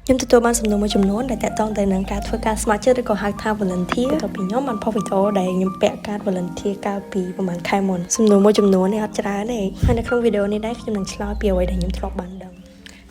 ខ្ញុំទទួលបានសំណួរមួយចំនួនដែលតាក់ទងទៅនឹងការធ្វើការស្ម័គ្រចិត្តឬក៏ហៅថា volunteer បន្ទាប់ពីខ្ញុំបានផុសវីដេអូដែលខ្ញុំពាក់កាត volunteer កាលពីប្រហែលខែមុនសំណួរមួយចំនួននេះអត់ច្រើនទេហើយនៅក្នុងវីដេអូនេះដែរខ្ញុំនឹងឆ្លើយពីអ្វីដែលខ្ញុំធ្លាប់បានដឹ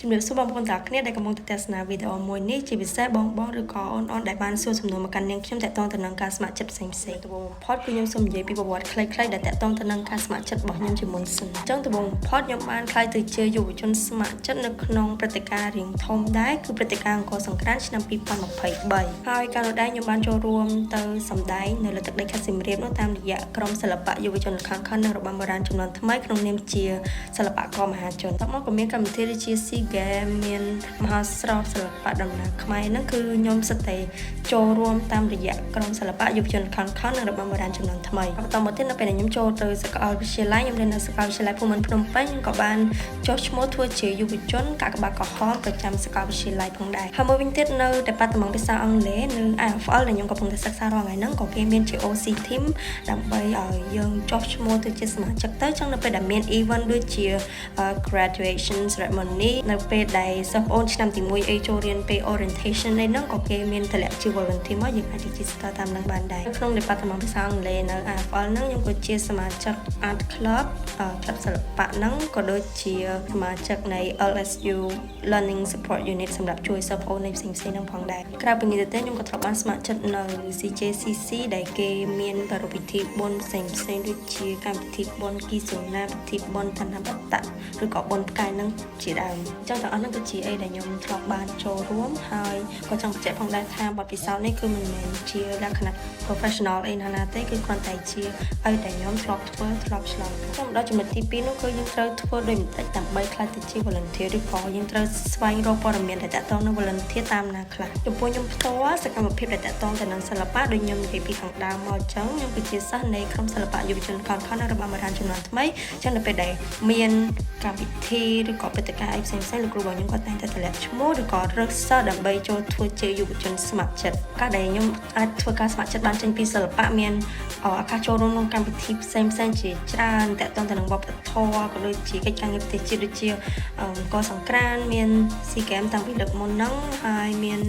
ងជំរាបសួរបងប្អូនទាំងអស់គ្នាដែលកំពុងទស្សនាវីដេអូមួយនេះជាពិសេសបងឬក៏អូនដែលបានសួរសំណួរមកកាន់នាងខ្ញុំតាក់ទងទៅនឹងការស្ម័គ្រចិត្តផ្សេងៗដំបូងបំផុតគឺខ្ញុំសូមនិយាយពីប្រវត្តិខ្លីៗដែលតាក់ទងទៅនឹងការស្ម័គ្រចិត្តរបស់ខ្ញុំជាមុនសិនអញ្ចឹងដំបូងបំផុតខ្ញុំបានខ្លាយទៅជាយុវជនស្ម័គ្រចិត្តនៅក្នុងព្រឹត្តិការណ៍រៀងធំដែរគឺព្រឹត្តិការណ៍អង្គរសង្គ្រាន្តឆ្នាំ2023ហើយកាលនោះដែរខ្ញុំបានចូលរួមទៅសម្ដែងនៅលើទឹកដីខេត្តសៀមរាបនោះតាមរយៈក្រុមសិល្បៈយុវជនល្ខោនខោលនិងរបាំបុរាណចំនួនថ្មីក្នុងនាមជាសិល្បករមហាជនតមកក៏មានកម្មវិធីដូចជា SEA Games មានមហោស្រពសិល្បៈដំណើរខ្មែរហ្នឹងគឺខ្ញុំសិតតែចូលរួមតាមរយៈក្រុមសិល្បៈយុវជនល្ខោនខោលនិងរបាំបុរាណចំនួនថ្មីបន្តមកទៀតនៅពេលដែលខ្ញុំចូលទៅសាកលវិទ្យាល័យខ្ញុំរៀននៅសាកលវិទ្យាល័យភូមិន្ទភ្នំពេញខ្ញុំក៏បានចុះឈ្មោះធ្វើជាយុវជនកាកបាទក្រហមប្រចាំសាកលវិទ្យាល័យផងដែរហើយមួយវិញទៀតនៅតែប៉ាតម៉ង់ភាសាអង់គ្លេសនៅ IFL ដែលខ្ញុំកំពុងតែសិក្សារាល់ថ្ងៃហ្នឹងក៏គេមានជា OC team ដើម្បីឲ្យយើងចុះឈ្មោះទៅជាសមាជិកទៅចឹងនៅពេលដែលមាន event ដូចជា graduation ceremony នៅពេលដែលសិស្សអូនឆ្នាំទី1អីចូលរៀនពេល orientation នេះហ្នឹងក៏គេមានតម្លាក់ជា volunteer មកយើងអាច register តាមនឹងបានដែរក្នុង department ភាសាអង់គ្លេសនៅ IFL ហ្នឹងខ្ញុំក៏ជាសមាជិក art club ក្លឹបសិល្បៈហ្នឹងក៏ដូចជាសមាជិកនៃ LSU learning support unit សម្រាប់ជួយសិស្សអូននៃផ្សេងៗហ្នឹងផងដែរក្រៅពីនេះទៅខ្ញុំក៏ត្រូវបានស្ម័គ្រចិត្តនៅ CJCC ដែលគេមានប្រារព្ធពិធីបុណ្យផ្សេងៗដូចជាកម្មវិធីបុណ្យគីសូណាពិធីបុណ្យឋានបត្តៈឬក៏បុណ្យផ្កាយហ្នឹងជាដើមអញ្ចឹងទាំងអស់ហ្នឹងគឺជាអីដែលខ្ញុំធ្លាប់បានចូលរួមហើយក៏ចង់បញ្ជាក់ផងដែរថាបទពិសោធន៍នេះគឺមិនមែនជាលក្ខណៈ professional អីណាទេគឺគ្រាន់តែជាអីដែលខ្ញុំធ្លាប់ធ្វើធ្លាប់ឆ្លងខ្ញុំដល់ចំណុចទី2នោះគឺយើងត្រូវធ្វើដោយបន្តិចដើម្បីខ្លាចទៅជា volunteer ឬក៏យើងត្រូវស្វែងរកព័ត៌មានដែលតាក់ទងនឹង volunteer តាមណាខ្លះចំពោះខ្ញុំផ្ទាល់សកម្មភាពដែលតាក់ទងទៅនឹងសិល្បៈដូចខ្ញុំនិយាយពីខាងដើមមកអញ្ចឹងខ្ញុំគឺជាសិស្សនៃក្រុមសិល្បៈយុវជនខនខននិងរបាំបុរាណចំនួនថ្មីអញ្ចឹងនៅពេលដែលមានកម្មវិធីឬក៏ព្រឹត្តិការណ៍អីផ្សេងៗលោកគ្រូរបស់ខ្ញុំក៏តែងតែតម្លាក់ឈ្មោះឬក៏រើសសិស្សដើម្បីចូលធ្វើជាយុវជនស្ម័គ្រចិត្តការដែលខ្ញុំអាចធ្វើការស្ម័គ្រចិត្តបានចេញពីសិល្បៈមានឱកាសចូលរួមក្នុងកម្មវិធីផ្សេងៗជាច្រើនតាក់ទងទៅនឹងវប្បធម៌ក៏ដូចជាកិច្ចការងារប្រទេសជាតិដូចជាអង្គរសង្គ្រាន្តមាន SEA Games តាំងពីលើកមុនហ្នឹងហើយមា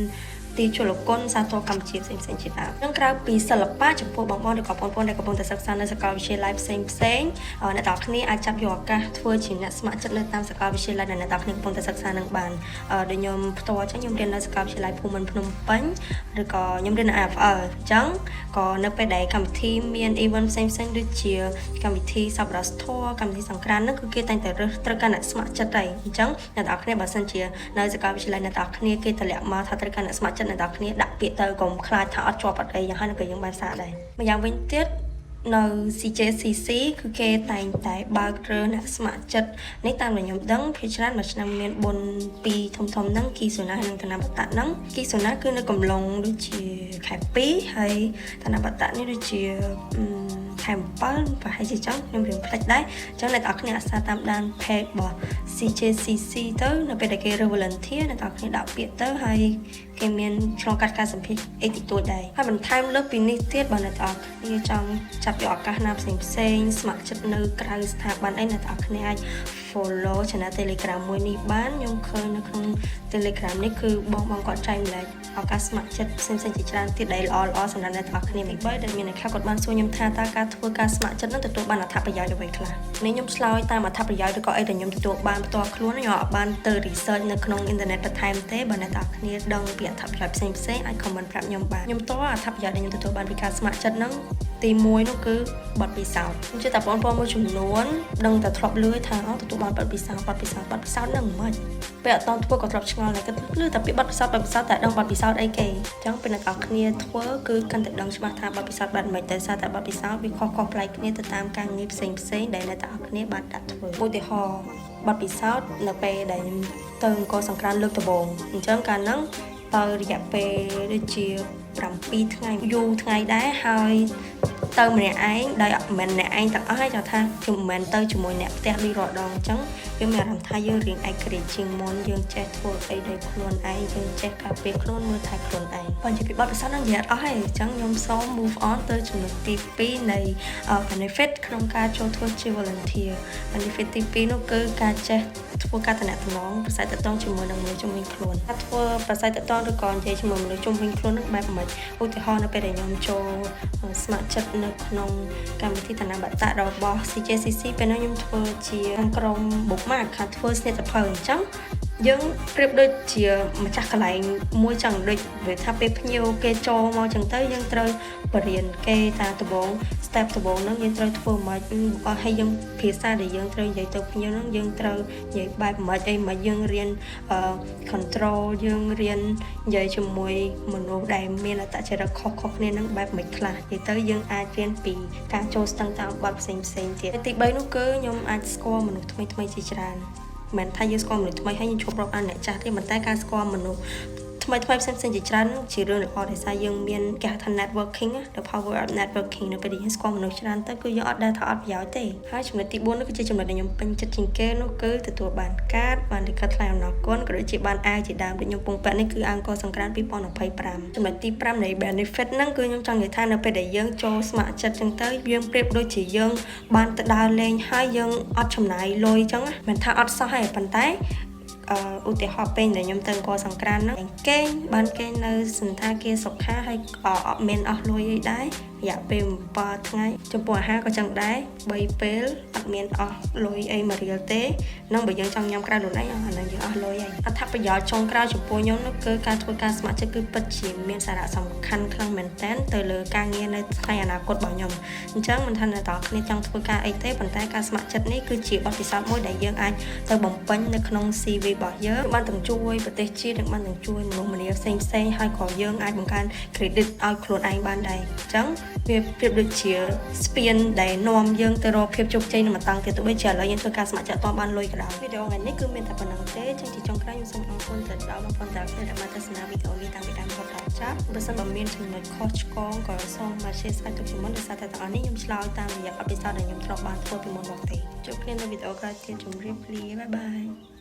នទីជលគុណសាទរកម្ពុជាផ្សេងៗជាដើមនឹងក្រៅពីសិល្បៈចំពោះបងប្អូនឬក៏បងប្អូនដែលកំពុងតែសិក្សានៅសាកលវិទ្យាល័យផ្សេងអ្នកទាំងគ្នាអាចចាប់យកឱកាសធ្វើជាអ្នកស្ម័គ្រចិត្តនៅតាមសាកលវិទ្យាល័យដែលអ្នកទាំងគ្នាកំពុងតែសិក្សានឹងបានដូចខ្ញុំផ្ទាល់អញ្ចឹងខ្ញុំរៀននៅសាកលវិទ្យាល័យភូមិន្ទភ្នំពេញឬក៏ខ្ញុំរៀននៅ IFL អញ្ចឹងក៏នៅពេលដែលកម្មវិធីមាន event ផ្សេងៗដូចជាកម្មវិធីសប្បុរសធម៌កម្មវិធីសង្គ្រាន្តហ្នឹងគឺគេតែងតែរើសត្រូវការអ្នកស្ម័គ្រចិត្តហើយអញ្ចឹងអ្នកទាំងគ្នាបើសិនជានៅសាកលវិទ្យាល័យអ្នកទាំងគ្នាគេតម្លាក់មកថាត្រូវការអ្នកស្ម័គ្រចិត្តអ្នកទាំងគ្នាដាក់ពាក្យទៅកុំខ្លាចថាអត់ជាប់អត់អីយ៉ាងហើយនៅពេលយើងបានសារដែរម្យ៉ាងវិញទៀតនៅ CJCC គឺគេតែងតែបើករើអ្នកស្ម័គ្រចិត្តនេះតាមដែលខ្ញុំដឹងភាគច្រើនមួយឆ្នាំមានបុណ្យពីរធំហ្នឹងគីសូណានិងឋានបត្តៈហ្នឹងគីសូណាគឺនៅកំឡុងដូចជាខែ2ហើយឋានបត្តៈនេះដូចជាខែ7ប្រហែលជាចឹងខ្ញុំរៀងភ្លេចដែរអញ្ចឹងអ្នកនរគ្នាអាសាតាមដាន page របស់ CJCC ទៅនៅពេលដែលគេរើ volunteer អ្នកនរគ្នាដាក់ពាក្យទៅហើយគេមានឆ្លងកាត់ការសម្ភាសអីតិចតួចដែរហើយបន្ថែមលើសពីនេះទៀតបើអ្នកនរគ្នាចង់ចាប់យកឱកាសណាផ្សេងស្ម័គ្រចិត្តនៅក្រៅស្ថាប័នអីអ្នកនរគ្នាអាច follow channel Telegram មួយនេះបានខ្ញុំឃើញនៅក្នុង Telegram នេះគឺបងគាត់ចែកម្លែកឱកាសស្ម័គ្រចិត្តផ្សេងជាច្រើនទៀតដែលល្អសម្រាប់អ្នកទាំងអស់គ្នាមិនបីដែលមានអ្នកខ្លះគាត់បានសួរខ្ញុំថាតើការធ្វើការស្ម័គ្រចិត្តនោះទទួលបានអត្ថប្រយោជន៍អ្វីខ្លះនេះខ្ញុំឆ្លើយតាមអត្ថប្រយោជន៍ឬក៏អីដែលខ្ញុំទទួលបានផ្ទាល់ខ្លួនខ្ញុំអត់បានទៅ research នៅក្នុងអ៊ីនធឺណិតបន្ថែមទេបើអ្នកទាំងអស់គ្នាដឹងពីអត្ថប្រយោជន៍ផ្សេងអាច comment ប្រាប់ខ្ញុំបានខ្ញុំតើអត្ថប្រយោជន៍ដែលខ្ញុំទទួលបានពីការស្ម័គ្រចិត្តហ្នឹងទី1នោះគឺបទពិសោធន៍ខ្ញុំជឿថាបងប្អូនមួយចំនួនដឹងតែធ្លាប់លឺថាទទួលបានបទពិសោធន៍ហ្នឹងមិនពេលអត់តធ្វើក៏ធ្លាប់ឆ្ងល់ដែរគិតលឺតែពីបទពិសោធន៍តែដឹងបទពិសោធន៍អីគេអញ្ចឹងពេលអ្នកនរគ្នាធ្វើគឺកាន់តែដឹងច្បាស់ថាបទពិសោធន៍បានមិនតែសារតែបទពិសោធន៍វាខុសប្លែកគ្នាទៅតាមការងារផ្សេងដែលអ្នកនរគ្នាបានដាក់ធ្វើឧទាហរណ៍បទពិសោធន៍នៅពេលដែលខ្ញុំទៅអង្គរសង្គ្រាន្តលើកដំបូងអញ្ចឹងកាលហ្នឹងទៅរយៈពេលដូចជា7ថ្ងៃយូរថ្ងៃដែរហើយទៅម្នាក់ឯងដោយមិនម្នាក់ឯងទាំងអស់ហើយចង់ថាខ្ញុំមិនមែនទៅជាមួយអ្នកផ្ទះដូចរាល់ដងអញ្ចឹងវាមានអារម្មណ៍ថាយើងរៀងឯករាជ្យជាងមុនយើងចេះធ្វើអីដោយខ្លួនឯងយើងចេះការពារខ្លួនមើលថែខ្លួនឯងបើនិយាយពីបទពិសោធន៍ហ្នឹងនិយាយអត់អស់ហើយអញ្ចឹងខ្ញុំសូម move on ទៅចំណុចទី2នៃ benefit ក្នុងការចូលធ្វើជា volunteer benefit ទី2នោះគឺការចេះ ធ្វើការតំណែងប្រស័យតតងជាមួយនឹងមនុស្សជំនាញខ្លួនធ្វើប្រស័យតតងឬក៏និយាយជាមួយមនុស្សជំនាញខ្លួននឹងបែបម៉េចឧទាហរណ៍នៅពេលដែលខ្ញុំចូលស្ម័គ្រចិត្តនៅក្នុងកម្មវិធីឋានៈបតៈរបស់ CJCC ពេលនោះខ្ញុំធ្វើជាក្រុម bookmark ខាងធ្វើស្នេហ៍សភៅអញ្ចឹងយើងប្រៀបដូចជាម្ចាស់កន្លែងមួយចឹងដូចវាថាពេលភ្ញៀវគេចូលមកចឹងទៅយើងត្រូវបរៀនគេតាដំបង step ដំបងហ្នឹងយើងត្រូវធ្វើម៉េចបើឲ្យយើងភាសាដែលយើងត្រូវនិយាយទៅភ្ញៀវហ្នឹងយើងត្រូវនិយាយបែបម៉េចអីម៉េចយើងរៀនcontrol យើងរៀននិយាយជាមួយមនុស្សដែលមានអត្តចរិតខុសៗគ្នាហ្នឹងបែបម៉េចខ្លះនិយាយទៅយើងអាចរៀនពីការចូលស្ទឹងតាមបទផ្សេងទៀតទី3នោះគឺខ្ញុំអាចស្គាល់មនុស្សថ្មីជាច្រើនមិនថាយើងស្គាល់មនុស្សថ្មីហើយយើងជួបប្រកអានអ្នកចាស់ទេប៉ុន្តែការស្គាល់មនុស្សថ្មីផ្សេងជាច្រើនជារឿងល្អដែលថាយើងមានគេហៅថា networking the power of networking នៅពេលដែលយើងស្គាល់មនុស្សច្រើនទៅគឺយើងអត់ដែលថាអត់ប្រយោជន៍ទេហើយចំណុចទី4នោះគឺជាចំណុចដែលខ្ញុំពេញចិត្តជាងគេនោះគឺទទួលបានកាតបានលិខិតថ្លែងអំណរគុណក៏ដូចជាបានអាវជាដើមដូចខ្ញុំពងពាក់នេះគឺអង្គរសង្ក្រាន្ត2025ចំណុចទី5នៃ benefit ហ្នឹងគឺខ្ញុំចង់និយាយថានៅពេលដែលយើងចូលស្ម័គ្រចិត្តចឹងទៅយើងប្រៀបដូចជាយើងបានទៅដើរលេងហើយយើងអត់ចំណាយលុយចឹងមិនថាអត់សោះទេប៉ុន្តែឧទាហរណ៍ពេលដែលខ្ញុំទៅអង្គរសង្ក្រាន្តហ្នឹងគេបានគេនៅសន្តាគារសុខាហើយអត់មានអស់លុយអីដែររយៈពេល7ថ្ងៃចំពោះអាហារក៏ចឹងដែរ3ពេលអត់មានអស់លុយអីមួយរៀលទេនឹងបើយើងចង់ញ៉ាំក្រៅខ្លួនឯងអាហ្នឹងយើងអស់លុយហើយអត្ថប្រយោជន៍ចុងក្រោយចំពោះខ្ញុំនោះគឺការធ្វើការស្ម័គ្រចិត្តគឺពិតជាមានសារៈសំខាន់ខ្លាំងមែនទែនទៅលើការងារនៅថ្ងៃអនាគតរបស់ខ្ញុំអញ្ចឹងមិនថាអ្នកទាំងគ្នាចង់ធ្វើការអីទេប៉ុន្តែការស្ម័គ្រចិត្តនេះគឺជាបទពិសោធន៍មួយដែលយើងអាចទៅបំពេញនៅក្នុង CV របស់យើងបានទាំងជួយប្រទេសជាតិនិងបានទាំងជួយមនុស្សម្នាផ្សេងហើយក៏យើងអាចបង្កើន credit ឲ្យខ្លួនឯងបានដែរអញ្ចឹងវាប្រៀបដូចជាស្ពានដែលនាំយើងទៅរកភាពជោគជ័យនៅម្ដងទៀតទោះបីជាឥឡូវយើងធ្វើការស្ម័គ្រចិត្តអត់បានលុយក៏ដោយវីដេអូថ្ងៃនេះគឺមានតែប៉ុណ្្នឹងទេចឹងជាចុងក្រោយខ្ញុំសូមអរគុណទៅដល់បងប្អូនទាំងអស់ដែលបានទស្សនាវីដេអូនេះតាំងពីដើមរហូតដល់ចប់បើសិនបើមានចំណុចខុសឆ្គងក៏សូមមក share ស្វែងទុកជាមុនដោយសារតែទាំងអស់នេះខ្ញុំឆ្លើយតាមរយៈអភិសាស្ត្រដែលខ្ញុំធ្លាប់បានធ្វើពីមុនមកទេជួបគ្នានៅវីដេអូក្រោយទៀតជម្រាបលាបាយបាយ